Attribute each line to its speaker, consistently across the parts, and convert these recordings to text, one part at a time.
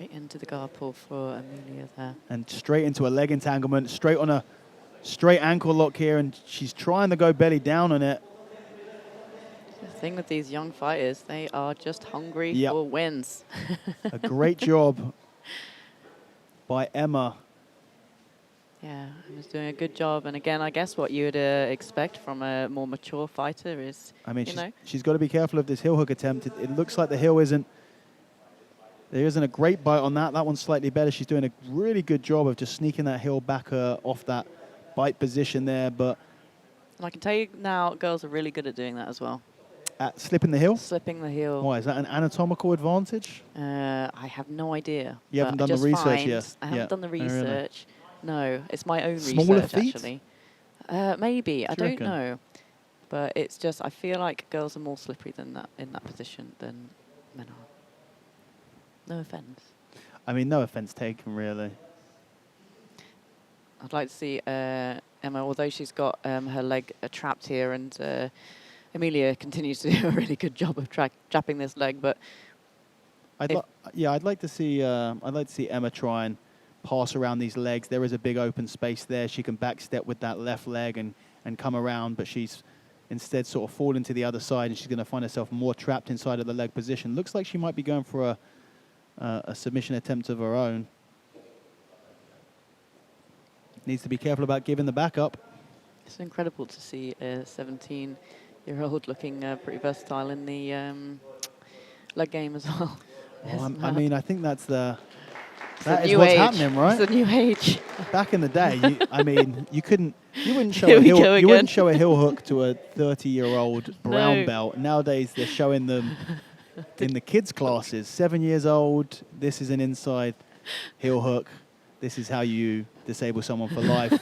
Speaker 1: Straight into the guard pull for Amelia there.
Speaker 2: And straight into a leg entanglement, straight on a straight ankle lock here, and she's trying to go belly down on it.
Speaker 1: The thing with these young fighters, they are just hungry
Speaker 2: Yep.
Speaker 1: for wins.
Speaker 2: A great job by Emma.
Speaker 1: Yeah, Emma's doing a good job. And again, I guess what you would expect from a more mature fighter is,
Speaker 2: I mean,
Speaker 1: you know.
Speaker 2: she's got to be careful of this heel hook attempt. It looks like the heel there isn't a great bite on that. That one's slightly better. She's doing a really good job of just sneaking that heel back off that bite position there. But
Speaker 1: And I can tell you now, girls are really good at doing that as well.
Speaker 2: at slipping the heel?
Speaker 1: Slipping the heel.
Speaker 2: Why, is that an anatomical advantage?
Speaker 1: I have no idea.
Speaker 2: You haven't
Speaker 1: but
Speaker 2: done the
Speaker 1: I just
Speaker 2: research
Speaker 1: find
Speaker 2: yet?
Speaker 1: I haven't done the
Speaker 2: Oh, really?
Speaker 1: research. No, it's my own
Speaker 2: Smaller
Speaker 1: research,
Speaker 2: feet?
Speaker 1: actually. Maybe. I
Speaker 2: Do you
Speaker 1: don't
Speaker 2: reckon?
Speaker 1: know. But it's just, I feel like girls are more slippery than that in that position than men are. No offence.
Speaker 2: I mean, no offense taken, really.
Speaker 1: I'd like to see Emma, although she's got her leg trapped here, and Amelia continues to do a really good job of trapping this leg. But
Speaker 2: I'd like to see Emma try and pass around these legs. There is a big open space there. She can backstep with that left leg and come around, but she's instead sort of fallen to the other side, and she's going to find herself more trapped inside of the leg position. Looks like she might be going for a submission attempt of her own. Needs to be careful about giving the back up.
Speaker 1: it's incredible to see a 17-year-old looking pretty versatile in the leg game as well.
Speaker 2: Well, I mean, I think that is
Speaker 1: new
Speaker 2: what's
Speaker 1: age.
Speaker 2: happening, right?
Speaker 1: It's the new age.
Speaker 2: Back in the day, you wouldn't show
Speaker 1: Here
Speaker 2: a
Speaker 1: we go
Speaker 2: heel, you wouldn't
Speaker 1: again.
Speaker 2: show a heel hook to a 30-year-old brown
Speaker 1: No.
Speaker 2: belt. Nowadays, they're showing them in the kids' classes. 7 years old, this is an inside heel hook. This is how you disable someone for life.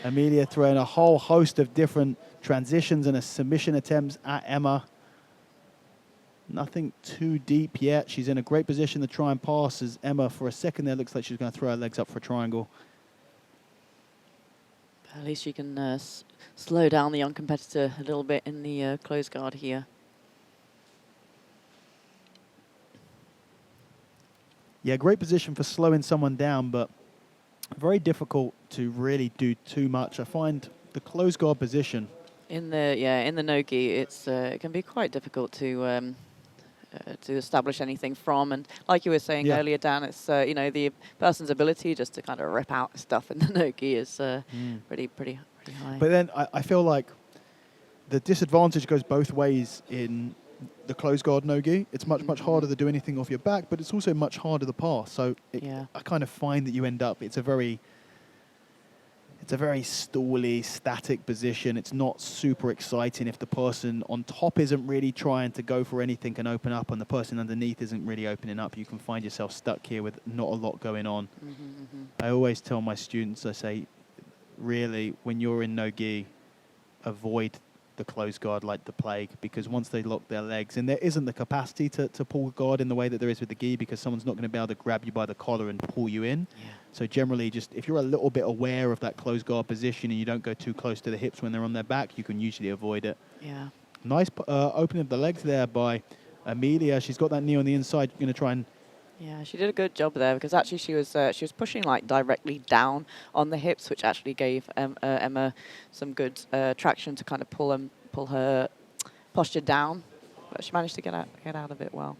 Speaker 2: Amelia throwing a whole host of different transitions and submission attempts at Emma. Nothing too deep yet. She's in a great position to try and pass as Emma, for a second there, looks like she's going to throw her legs up for a triangle.
Speaker 1: At least you can slow down the young competitor a little bit in the close guard here.
Speaker 2: Yeah, great position for slowing someone down, but very difficult to really do too much. I find the close guard position.
Speaker 1: In the no-gi, it can be quite difficult to establish anything from. And like you were saying earlier, Dan, it's the person's ability just to kind of rip out stuff in the no-gi is pretty high.
Speaker 2: But then I feel like the disadvantage goes both ways in the close guard no-gi. It's much harder to do anything off your back, but it's also much harder to pass. So I kind of find that you end up, it's a very stally, static position. It's not super exciting if the person on top isn't really trying to go for anything and open up, and the person underneath isn't really opening up. You can find yourself stuck here with not a lot going on. I always tell my students, I say, really, when you're in no-gi, avoid the close guard like the plague, because once they lock their legs, and there isn't the capacity to pull guard in the way that there is with the gi, because someone's not going to be able to grab you by the collar and pull you in. So generally, just if you're a little bit aware of that close guard position and you don't go too close to the hips when they're on their back, you can usually avoid it.
Speaker 1: Yeah.
Speaker 2: Nice opening of the legs there by Amelia. She's got that knee on the inside. Going to try and...
Speaker 1: Yeah, she did a good job there, because actually she was pushing like directly down on the hips, which actually gave Emma some good traction to kind of pull her posture down. But she managed to get out of it well.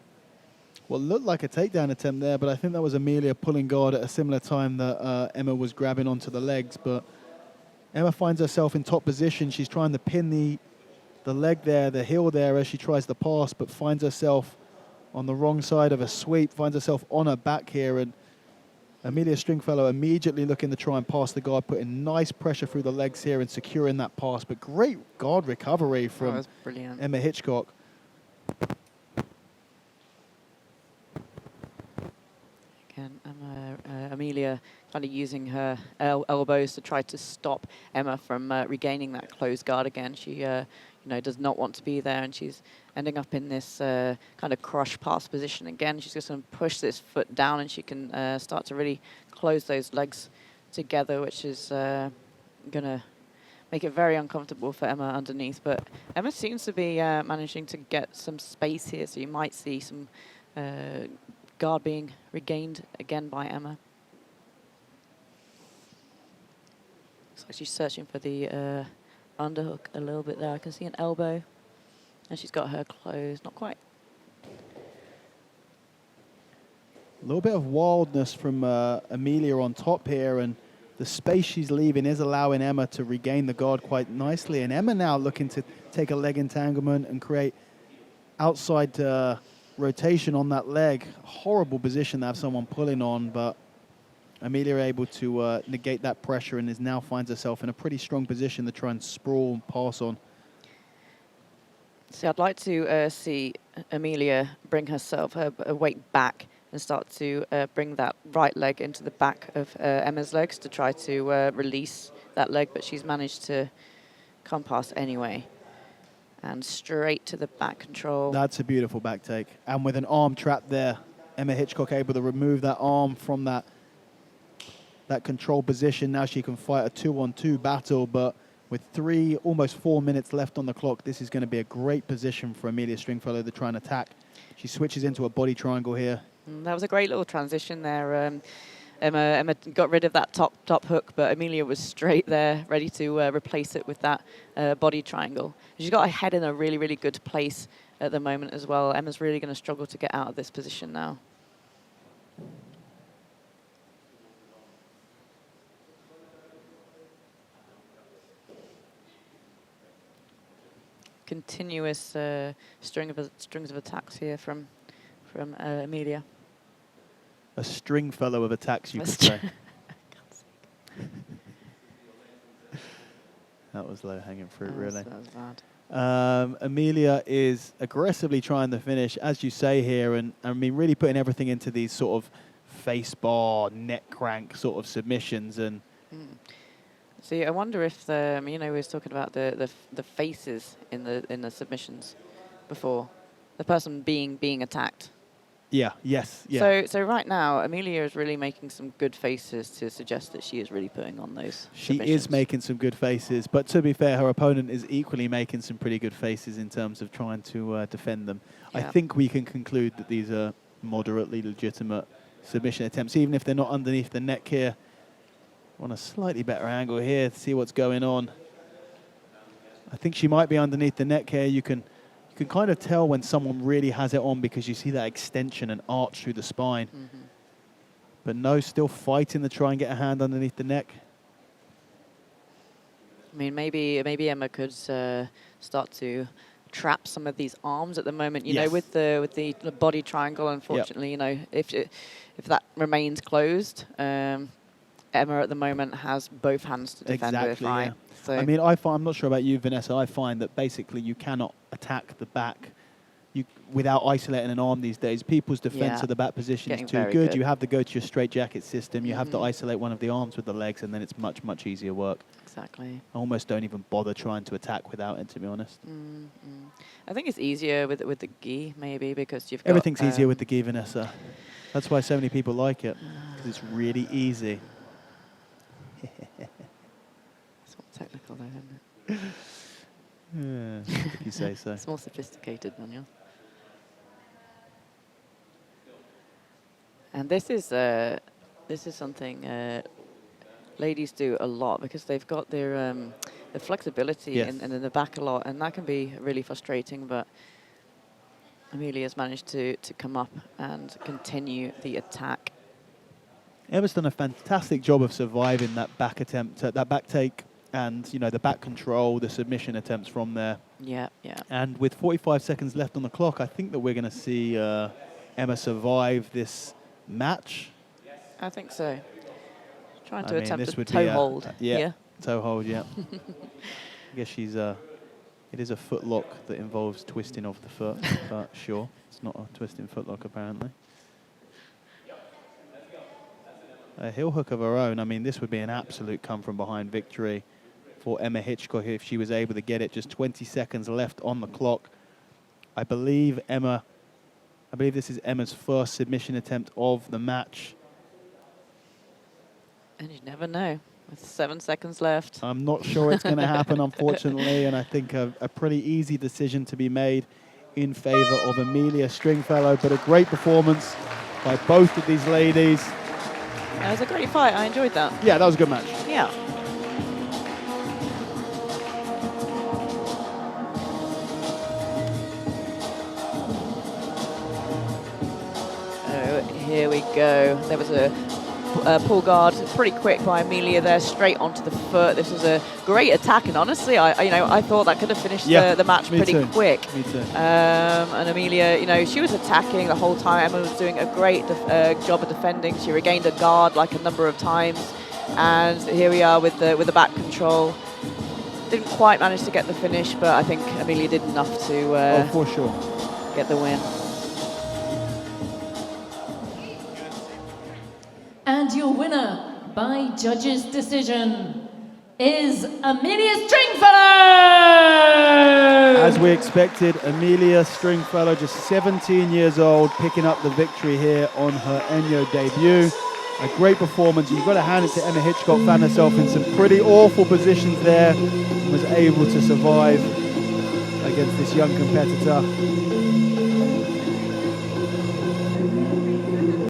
Speaker 2: Well, it looked like a takedown attempt there, but I think that was Amelia pulling guard at a similar time that Emma was grabbing onto the legs. But Emma finds herself in top position. She's trying to pin the leg there, the heel there as she tries to pass, but finds herself on the wrong side of a sweep, finds herself on her back here, and Amelia Stringfellow immediately looking to try and pass the guard, putting nice pressure through the legs here and securing that pass. But great guard recovery from Emma Hitchcock.
Speaker 1: Again, Amelia kind of using her elbows to try to stop Emma from regaining that closed guard again. She does not want to be there, and she's ending up in this kind of crush pass position again. She's just going to push this foot down, and she can start to really close those legs together, which is going to make it very uncomfortable for Emma underneath. But Emma seems to be managing to get some space here, so you might see some guard being regained again by Emma. Looks like she's searching for the underhook a little bit there. I can see an elbow. And she's got her closed. Not quite.
Speaker 2: A little bit of wildness from Amelia on top here, and the space she's leaving is allowing Emma to regain the guard quite nicely. And Emma now looking to take a leg entanglement and create outside rotation on that leg. Horrible position to have someone pulling on, but Amelia able to negate that pressure and now finds herself in a pretty strong position to try and sprawl and pass on.
Speaker 1: So I'd like to see Amelia bring herself, her weight back, and start to bring that right leg into the back of Emma's legs to try to release that leg, but she's managed to come past anyway. And straight to the back control.
Speaker 2: That's a beautiful back take. And with an arm trap there, Emma Hitchcock able to remove that arm from that control position. Now she can fight a 2-on-2 battle, but with almost 4 minutes left on the clock, this is going to be a great position for Amelia Stringfellow to try and attack. She switches into a body triangle here.
Speaker 1: That was a great little transition there. Emma got rid of that top hook, but Amelia was straight there, ready to replace it with that body triangle. She's got her head in a really, really good place at the moment as well. Emma's really going to struggle to get out of this position now. Continuous strings of attacks here from Amelia.
Speaker 2: A Stringfellow of attacks, you could say. That was low-hanging fruit, really.
Speaker 1: That was bad.
Speaker 2: Amelia is aggressively trying to finish, as you say here, and I mean, really putting everything into these sort of face bar, neck crank sort of submissions. And
Speaker 1: See, I wonder if we was talking about the faces in the submissions before, the person being attacked.
Speaker 2: Yeah. Yes. Yeah.
Speaker 1: So right now, Amelia is really making some good faces to suggest that she is really putting on those.
Speaker 2: She is making some good faces, but to be fair, her opponent is equally making some pretty good faces in terms of trying to defend them. Yeah. I think we can conclude that these are moderately legitimate submission attempts, even if they're not underneath the neck here. On a slightly better angle here to see what's going on. I think she might be underneath the neck here. You can kind of tell when someone really has it on because you see that extension and arch through the spine. But no, still fighting to try and get a hand underneath the neck.
Speaker 1: I mean, maybe Emma could start to trap some of these arms at the moment. You know, with the body triangle. Unfortunately, you know, if that remains closed, Emma at the moment has both hands to defend with, right?
Speaker 2: Yeah.
Speaker 1: So
Speaker 2: I mean, I'm not sure about you, Vanessa. I find that basically you cannot attack the back without isolating an arm these days. People's defense of the back position is too good. You have to go to your straight jacket system. You have to isolate one of the arms with the legs, and then it's much, much easier work.
Speaker 1: Exactly.
Speaker 2: I almost don't even bother trying to attack without it, to be honest.
Speaker 1: I think it's easier with the gi, maybe, because you've got...
Speaker 2: Everything's easier with the gi, Vanessa. That's why so many people like it, because it's really easy.
Speaker 1: It's more technical, though, isn't it?
Speaker 2: Yeah, if you say so.
Speaker 1: It's more sophisticated than yours. And this is something ladies do a lot because they've got their flexibility in the back a lot, and that can be really frustrating. But Amelia's managed to come up and continue the attack.
Speaker 2: Emma's done a fantastic job of surviving that back attempt, that back take, and the back control, the submission attempts from there.
Speaker 1: Yeah.
Speaker 2: And with 45 seconds left on the clock, I think that we're going to see Emma survive this match.
Speaker 1: I think so. Trying to attempt
Speaker 2: this
Speaker 1: a
Speaker 2: would
Speaker 1: toe
Speaker 2: be
Speaker 1: hold.
Speaker 2: Toe hold, yeah. I guess it is a foot lock that involves twisting of the foot, but sure, it's not a twisting foot lock apparently. A heel hook of her own. I mean, this would be an absolute come-from-behind victory for Emma Hitchcock if she was able to get it. Just 20 seconds left on the clock. I believe this is Emma's first submission attempt of the match.
Speaker 1: And you never know. With 7 seconds left.
Speaker 2: I'm not sure it's going to happen, unfortunately, and I think a pretty easy decision to be made in favor of Amelia Stringfellow, but a great performance by both of these ladies.
Speaker 1: It was a great fight. I enjoyed that.
Speaker 2: Yeah, that was a good match.
Speaker 1: Yeah. Oh, here we go. There was a pull guard, pretty quick by Amelia there, straight onto the foot. This was a great attack, and honestly, I thought that could have finished the match pretty quick.
Speaker 2: Me too.
Speaker 1: And Amelia, she was attacking the whole time. Emma was doing a great job of defending. She regained her guard like a number of times, and here we are with the back control. Didn't quite manage to get the finish, but I think Amelia did enough to
Speaker 2: for sure,
Speaker 1: get the win.
Speaker 3: And your winner by judges' decision is Amelia Stringfellow!
Speaker 2: As we expected, Amelia Stringfellow, just 17 years old, picking up the victory here on her Enyo debut. A great performance. You've got to hand it to Emma Hitchcock, found herself in some pretty awful positions there, and was able to survive against this young competitor.